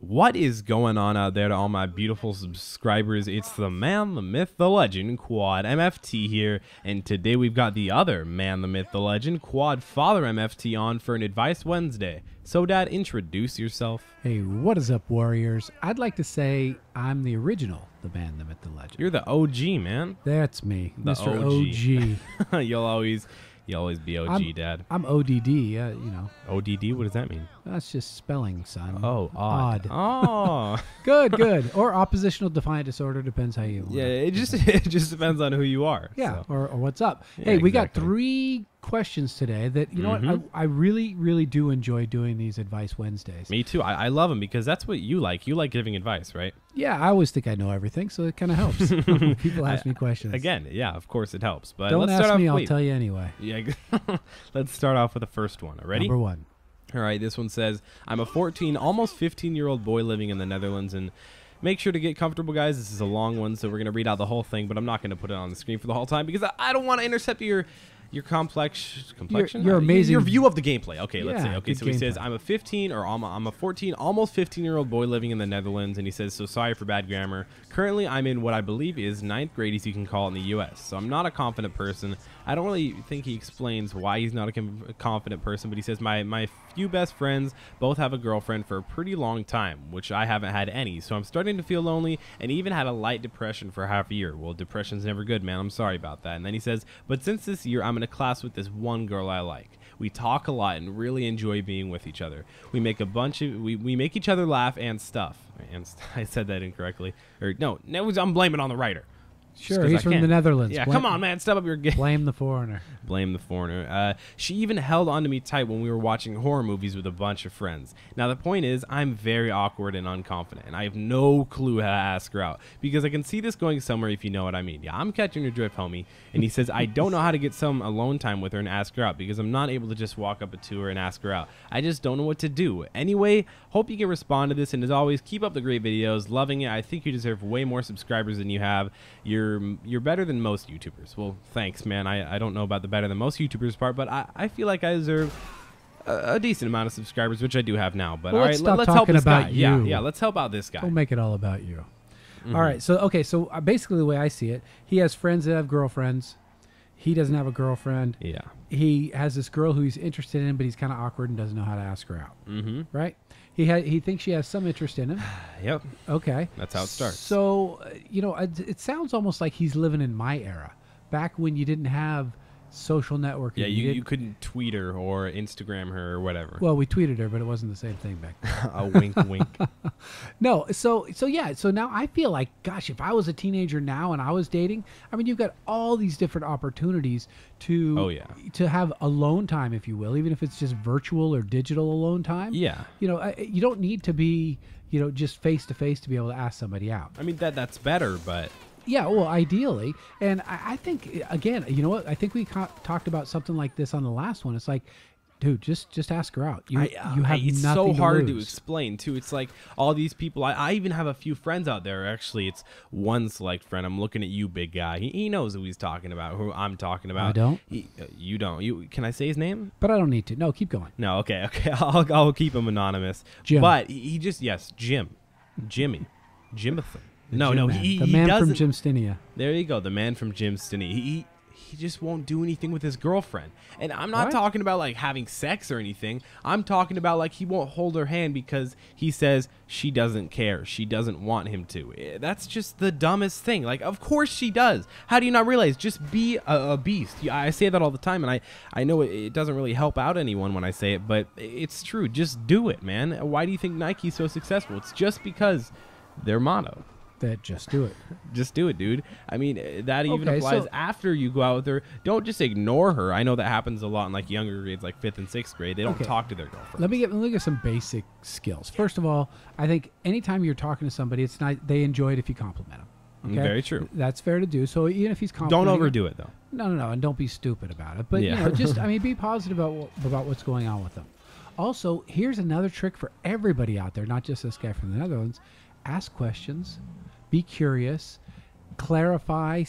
What is going on out there to all my beautiful subscribers? It's the man, the myth, the legend, Quadmft here, and today we've got the other man, the myth, the legend, Quadfather MFT on for an Advice Wednesday. So, Dad, introduce yourself. Hey, what is up, Warriors? I'd like to say I'm the original, the man, the myth, the legend. You're the OG, man. That's me, The Mr. OG. You'll always be OG, Dad. I'm ODD, you know. ODD? What does that mean? That's just spelling, son. Oh, odd. Oh. Good. Or oppositional defiant disorder, depends how you want. Yeah, it just depends on who you are. Yeah, so. or what's up. Yeah, Hey, we exactly. got 3 questions today that, you know what, I really do enjoy doing these Advice Wednesdays. Me too. I love them because that's what you like. You like giving advice, right? Yeah, I always think I know everything, so it kind of helps. People ask me questions. Again, yeah, of course it helps. But Don't let's ask start me, off, I'll tell you anyway. Yeah, let's start off with the first one. Ready? Number 1. All right, this one says, I'm a 14, almost 15-year-old boy living in the Netherlands, and make sure to get comfortable, guys. This is a long one, so we're going to read out the whole thing, but I'm not going to put it on the screen for the whole time because I don't want to intercept your complexion, your amazing your view of the gameplay. Okay, let's say. Yeah, Okay, good so he says, gameplay. I'm a 14, almost 15-year-old boy living in the Netherlands, and he says, so sorry for bad grammar. Currently, I'm in what I believe is 9th grade, as you can call it in the U.S., so I'm not a confident person. I don't really think he explains why he's not a confident person, but he says, my few best friends both have a girlfriend for a pretty long time, which I haven't had any, so I'm starting to feel lonely and even had a light depression for half a year. Well, depression's never good, man. I'm sorry about that. And then he says, but since this year, I'm in a class with this one girl I like. We talk a lot and really enjoy being with each other. We make we make each other laugh and stuff. And I said that incorrectly. Or no, I'm blaming on the writer. Sure, he's from the Netherlands. Yeah, come on, man, step up your game. Blame the foreigner. Blame the foreigner. She even held on to me tight when we were watching horror movies with a bunch of friends. Now, the point is, I'm very awkward and unconfident, and I have no clue how to ask her out, because I can see this going somewhere, if you know what I mean. Yeah, I'm catching your drift, homie. And he says, I don't know how to get some alone time with her and ask her out, because I'm not able to just walk up to her and ask her out. I just don't know what to do. Anyway, hope you can respond to this, and as always, keep up the great videos. Loving it. I think you deserve way more subscribers than you have. You're better than most YouTubers. Well, thanks, man. I don't know about the better than most YouTubers part, but I feel like I deserve a decent amount of subscribers, which I do have now. But well, all right, let's help this guy. Yeah, let's help out this guy. Don't make it all about you. All right, so basically the way I see it, he has friends that have girlfriends. He doesn't have a girlfriend. Yeah. He has this girl who he's interested in, but he's kind of awkward and doesn't know how to ask her out. Right? He thinks she has some interest in him. Yep. Okay. That's how it starts. So, it sounds almost like he's living in my era, back when you didn't have social networking. Yeah, you couldn't tweet her or Instagram her or whatever. Well, we tweeted her, but it wasn't the same thing back then. A wink, wink. No, so now I feel like, gosh, if I was a teenager now and I was dating, I mean, you've got all these different opportunities to have alone time, if you will, even if it's just virtual or digital alone time. Yeah. You don't need to be, just face to face to be able to ask somebody out. I mean, that's better, but... Yeah, well, ideally. And I think, again, you know what? I think we talked about something like this on the last one. It's like, dude, just ask her out. You have it's nothing so hard to to explain, too. It's like all these people. I even have a few friends out there. Actually, it's one select friend. I'm looking at you, big guy. He knows who he's talking about, who I'm talking about. I don't? You don't. Can I say his name? But I don't need to. No, keep going. No, okay. I'll keep him anonymous. Jim. But he just, Jimmy. Jimathan. No, the man from Jim Stinia. There you go, the man from Jim Stinia. He just won't do anything with his girlfriend. And I'm not talking about like having sex or anything. I'm talking about like he won't hold her hand because he says she doesn't care. She doesn't want him to. That's just the dumbest thing. Like, of course she does. How do you not realize? Just be a beast. I say that all the time, and I know it doesn't really help out anyone when I say it, but it's true. Just do it, man. Why do you think Nike's so successful? It's just because their motto. That just do it. Just do it, dude. I mean, that even applies after you go out with her. Don't just ignore her. I know that happens a lot in like younger grades, like 5th and 6th grade. They don't talk to their girlfriend. Let me get some basic skills. First of all, I think anytime you're talking to somebody, it's not they enjoy it if you compliment them. Okay? Very true. That's fair to do. So even if he's complimenting, don't overdo it though. No, and don't be stupid about it. But just be positive about what's going on with them. Also, here's another trick for everybody out there, not just this guy from the Netherlands. Ask questions. Be curious, clarify,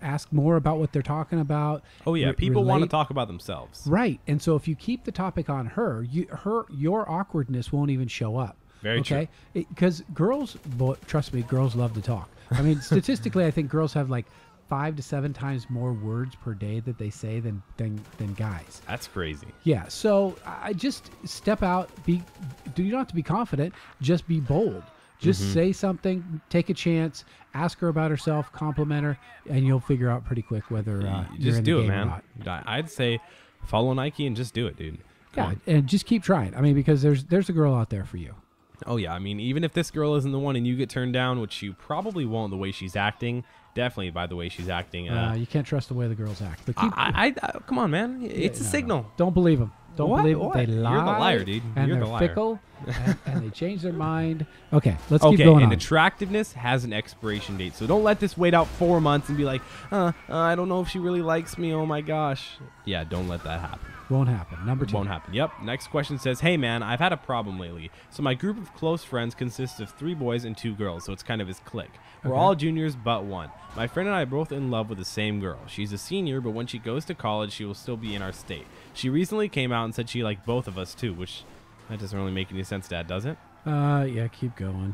ask more about what they're talking about. Oh yeah, people want to talk about themselves. Right. And so if you keep the topic on her, your awkwardness won't even show up. Very true. Because girls, trust me, girls love to talk. I mean, statistically, I think girls have like 5 to 7 times more words per day that they say than guys. That's crazy. Yeah. So I just step out. You don't have to be confident. Just be bold. Just say something. Take a chance. Ask her about herself. Compliment her, and you'll figure out pretty quick whether you're in the game or not. I'd say follow Nike and just do it, dude. Yeah, and just keep trying. I mean, because there's a girl out there for you. Oh yeah, I mean, even if this girl isn't the one and you get turned down, which you probably won't, the way she's acting. Definitely by the way she's acting. You can't trust the way the girls act. But come on, man. It's a signal. Don't believe them. Don't believe them. They lie. You're the liar, dude. And You're they're the liar. fickle, and they change their mind. Okay, let's keep going on. And attractiveness has an expiration date, so don't let this wait out 4 months and be like, I don't know if she really likes me. Oh my gosh. Yeah, don't let that happen. Won't happen. Number 2. Won't happen. Yep. Next question says, hey, man, I've had a problem lately. So my group of close friends consists of 3 boys and 2 girls, so it's kind of his clique. We're all juniors but one. My friend and I are both in love with the same girl. She's a senior, but when she goes to college, she will still be in our state. She recently came out and said she liked both of us, too, which that doesn't really make any sense, Dad, does it? Yeah, keep going.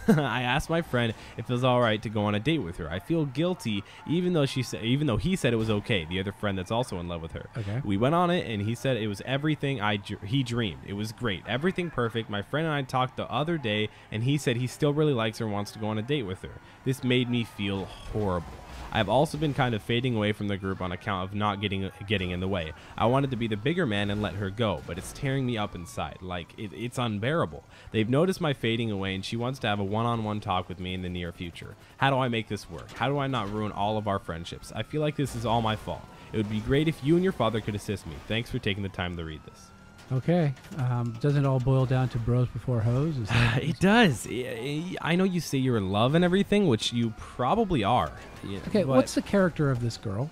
I asked my friend if it was all right to go on a date with her. I feel guilty, even though he said it was okay. The other friend that's also in love with her. Okay. We went on it, and he said it was everything he dreamed. It was great, everything perfect. My friend and I talked the other day, and he said he still really likes her and wants to go on a date with her. This made me feel horrible. I've also been kind of fading away from the group on account of not getting in the way. I wanted to be the bigger man and let her go, but it's tearing me up inside. Like, it's unbearable. They've noticed my fading away, and she wants to have a one-on-one talk with me in the near future. How do I make this work? How do I not ruin all of our friendships? I feel like this is all my fault. It would be great if you and your father could assist me. Thanks for taking the time to read this. Okay. Doesn't it all boil down to bros before hoes? It does. I know you say you're in love and everything, which you probably are. Okay, what's the character of this girl?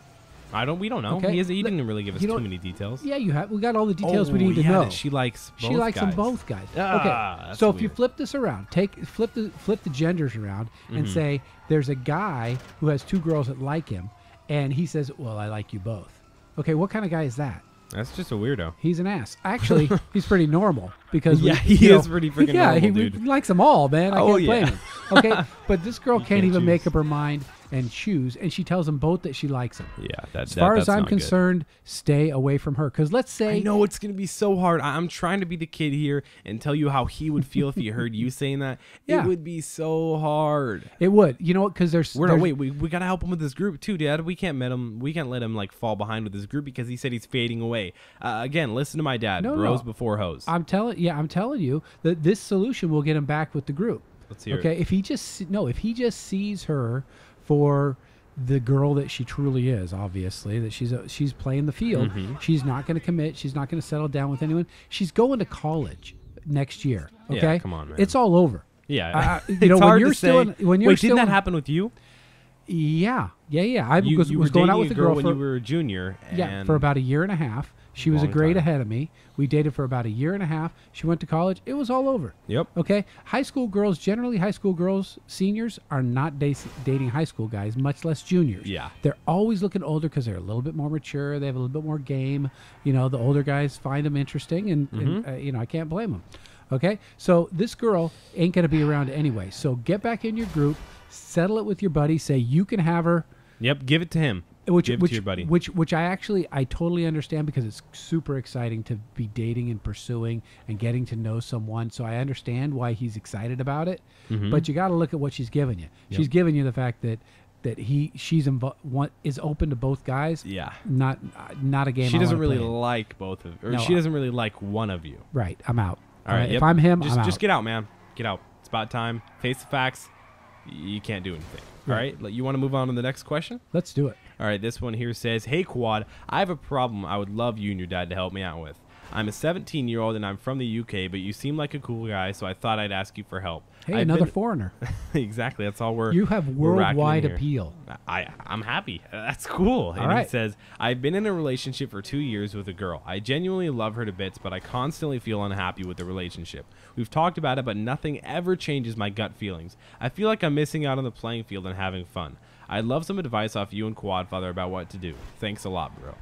We don't know. Okay. He didn't really give us too many details. Yeah, you have. We got all the details we need to know. She likes both She likes guys. them both guys. Okay. So if you flip this around, flip the genders around and say there's a guy who has 2 girls that like him, and he says, "Well, I like you both." Okay, what kind of guy is that? That's just a weirdo. He's an ass. Actually, he's pretty normal because he is pretty freaking normal, dude. He likes them all, man. I can't blame him. Okay, but this girl can't even choose. make up her mind and choose, and she tells them both that she likes them. Yeah, as far as I'm concerned, stay away from her. Because let's say I know it's gonna be so hard. I'm trying to be the kid here and tell you how he would feel if he heard you saying that. Yeah. It would be so hard. It would. You know what? Because we gotta help him with his group too, Dad. We can't let him like fall behind with his group because he said he's fading away. Again, listen to my dad. Bros before hoes. I'm telling you that this solution will get him back with the group. Let's hear it. If he just sees her for the girl that she truly is, obviously that she's playing the field. She's not going to commit. She's not going to settle down with anyone. She's going to college next year. Okay, yeah, come on, man. It's all over. Yeah, it's hard to say. Didn't that happen with you? Yeah. I you was going out with a girl when you were a junior. For about a year and a half. She was a grade ahead of me. We dated for about a year and a half. She went to college. It was all over. Yep. Okay. High school girls, seniors are not dating high school guys, much less juniors. Yeah. They're always looking older because they're a little bit more mature. They have a little bit more game. You know, the older guys find them interesting, and I can't blame them. Okay. So this girl ain't going to be around anyway. So get back in your group, settle it with your buddy, say you can have her. Yep. Give it to him. Give it to your buddy. Which I totally understand because it's super exciting to be dating and pursuing and getting to know someone. So I understand why he's excited about it. But you got to look at what she's giving you. Yep. She's giving you the fact that is open to both guys. Yeah. Not a game. She doesn't really like both of, or she doesn't really like one of you. Right. I'm out. All right. If I'm him, I'm out. Just get out, man. Get out. It's about time. Face the facts. You can't do anything. All right. You want to move on to the next question? Let's do it. All right, this one here says, hey, Quad, I have a problem I would love you and your dad to help me out with. I'm a 17-year-old and I'm from the UK, but you seem like a cool guy, so I thought I'd ask you for help. Hey, another foreigner. Exactly. That's all You have worldwide appeal. I'm happy. That's cool. All right. He says, I've been in a relationship for 2 years with a girl. I genuinely love her to bits, but I constantly feel unhappy with the relationship. We've talked about it, but nothing ever changes my gut feelings. I feel like I'm missing out on the playing field and having fun. I'd love some advice off you and Quadfather about what to do. Thanks a lot, bro.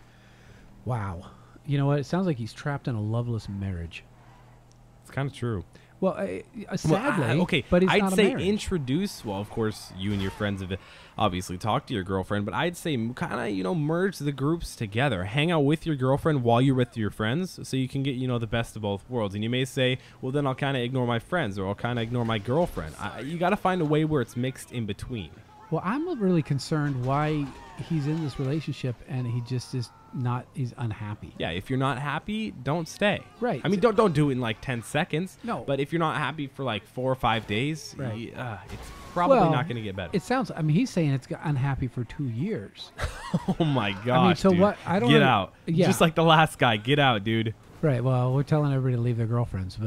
Wow. You know what? It sounds like he's trapped in a loveless marriage. kind of true. Well, sadly, okay, but he's I'd not a say marriage. introduce. Well, of course, you and your friends have obviously talked to your girlfriend, but I'd say kind of merge the groups together. Hang out with your girlfriend while you're with your friends, so you can get the best of both worlds. And you may say, well, then I'll kind of ignore my friends, or I'll kind of ignore my girlfriend. You got to find a way where it's mixed in between. Well, I'm really concerned why he's in this relationship and he just is not. He's unhappy. Yeah, if you're not happy, don't stay. Right. I mean, don't do it in like 10 seconds. No. But if you're not happy for like 4 or 5 days, Right. It's probably not going to get better. It sounds. I mean, he's saying it's got unhappy for 2 years. Oh my gosh. so dude. what? I don't get know- out. Yeah. Just like the last guy. Get out, dude. Right. Well, we're telling everybody to leave their girlfriends,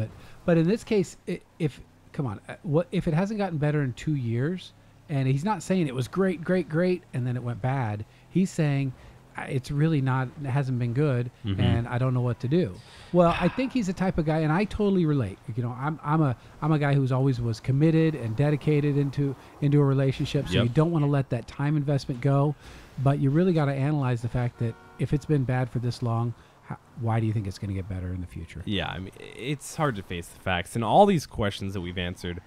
but in this case, if it hasn't gotten better in 2 years, and he's not saying it was great, and then it went bad. He's saying it's really not. It hasn't been good, and I don't know what to do. Well, I think he's the type of guy, and I totally relate. I'm a guy who's always was committed and dedicated into a relationship. So Yep. you don't want to let that time investment go, but you really got to analyze the fact that if it's been bad for this long, why do you think it's going to get better in the future? Yeah, I mean, it's hard to face the facts. And all these questions that we've answered,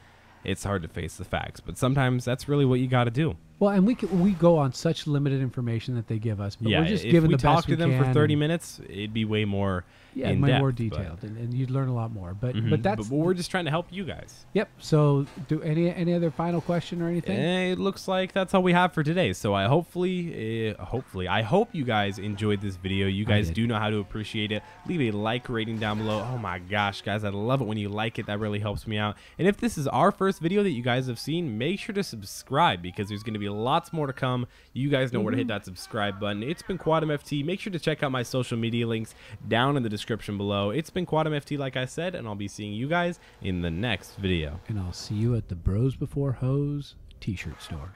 it's hard to face the facts. But sometimes that's really what you got to do. Well, and we go on such limited information that they give us, but Yeah, we're just if giving we the talk best to them we for can 30 and- minutes, it'd be way more Yeah, in way depth. more but- detailed, and you'd learn a lot more. But Mhm. that's But we're just trying to help you guys. yep. So, do any other final question or anything? It looks like that's all we have for today. So I I hope you guys enjoyed this video. You guys did. do know how to appreciate it. Leave a like rating down below. Oh my gosh, guys, I love it when you like it. That really helps me out. And if this is our first video that you guys have seen, make sure to subscribe because there's going to be lots more to come. You guys know where to hit that subscribe button. It's been Quadmft. Make sure to check out my social media links down in the description below. It's been Quadmft, like I said, and I'll be seeing you guys in the next video. And I'll see you at the Bros Before Hoes t-shirt store.